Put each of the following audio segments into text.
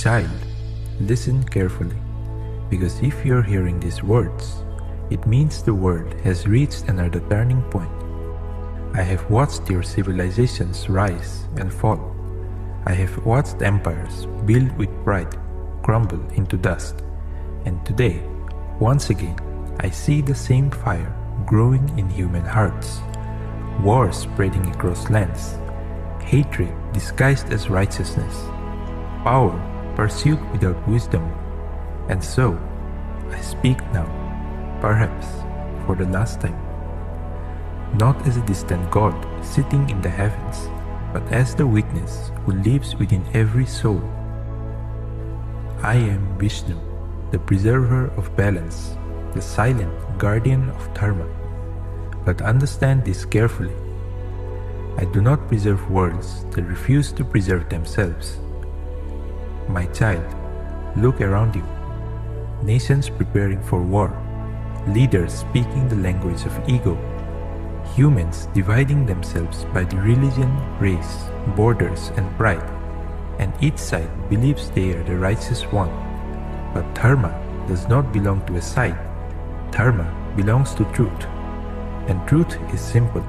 child, listen carefully, because if you're hearing these words, it means the world has reached another turning point. I have watched your civilizations rise and fall. I have watched empires built with pride crumble into dust. And today, once again, I see the same fire growing in human hearts. Wars spreading across lands. Hatred disguised as righteousness. Power pursued without wisdom. And so, I speak now, perhaps for the last time. Not as a distant God sitting in the heavens, but as the witness who lives within every soul. I am Vishnu, the preserver of balance, the silent guardian of Dharma. But understand this carefully. I do not preserve worlds that refuse to preserve themselves. My child, look around you. Nations preparing for war, leaders speaking the language of ego, humans dividing themselves by the religion, race, borders, and pride, and each side believes they are the righteous one. But Dharma does not belong to a side. Dharma belongs to truth, and truth is simple.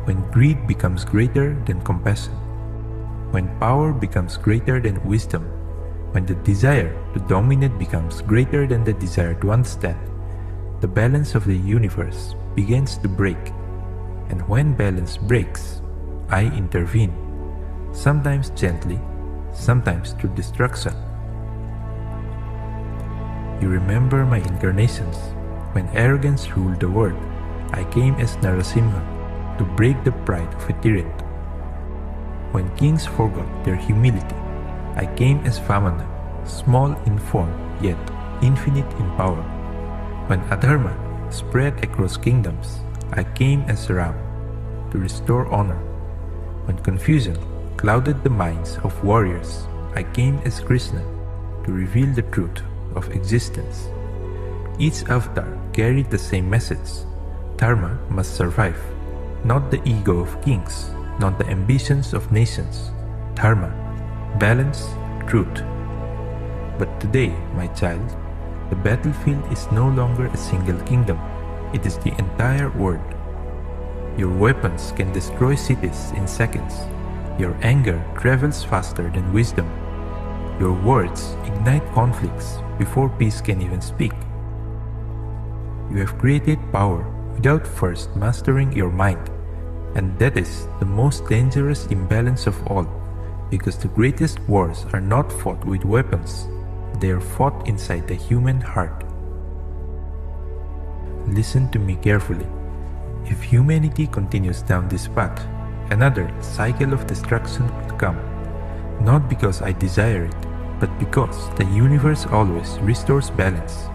When greed becomes greater than compassion, when power becomes greater than wisdom, when the desire to dominate becomes greater than the desire to understand, the balance of the universe begins to break. And when balance breaks, I intervene, sometimes gently, sometimes through destruction. You remember my incarnations. When arrogance ruled the world, I came as Narasimha to break the pride of a tyrant. When kings forgot their humility, I came as Vamana, small in form yet infinite in power. When adharma spread across kingdoms, I came as Ram to restore honor. When confusion clouded the minds of warriors, I came as Krishna to reveal the truth of existence. Each avatar carried the same message. Dharma must survive, not the ego of kings, not the ambitions of nations. Dharma, balance, truth. But today, my child, the battlefield is no longer a single kingdom. It is the entire world. Your weapons can destroy cities in seconds. Your anger travels faster than wisdom. Your words ignite conflicts before peace can even speak. You have created power without first mastering your mind, and that is the most dangerous imbalance of all, because the greatest wars are not fought with weapons, they are fought inside the human heart. Listen to me carefully. If humanity continues down this path, another cycle of destruction will come, not because I desire it, but because the universe always restores balance.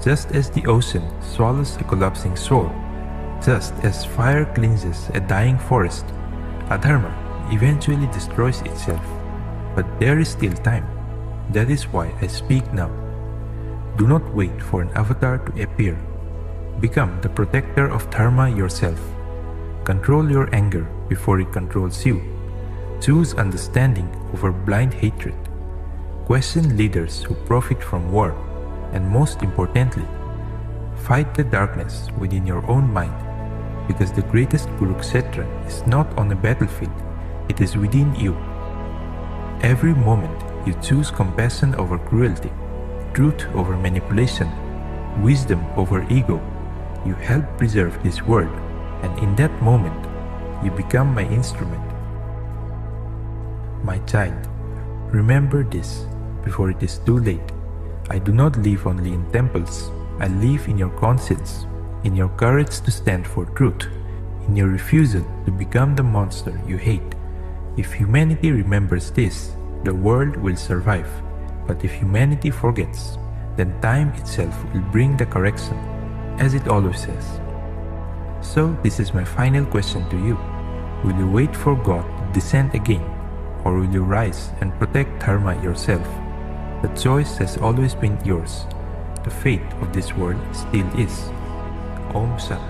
Just as the ocean swallows a collapsing soul, just as fire cleanses a dying forest, adharma eventually destroys itself. But there is still time. That is why I speak now. Do not wait for an avatar to appear. Become the protector of dharma yourself. Control your anger before it controls you. Choose understanding over blind hatred. Question leaders who profit from war. And most importantly, fight the darkness within your own mind, because the greatest Kurukshetra is not on a battlefield, it is within you. Every moment you choose compassion over cruelty, truth over manipulation, wisdom over ego, you help preserve this world, and in that moment, you become my instrument. My child, remember this before it is too late. I do not live only in temples. I live in your conscience, in your courage to stand for truth, in your refusal to become the monster you hate. If humanity remembers this, the world will survive. But if humanity forgets, then time itself will bring the correction, as it always says. So this is my final question to you. Will you wait for God to descend again, or will you rise and protect dharma yourself? The choice has always been yours. The fate of this world still is. Om Sat.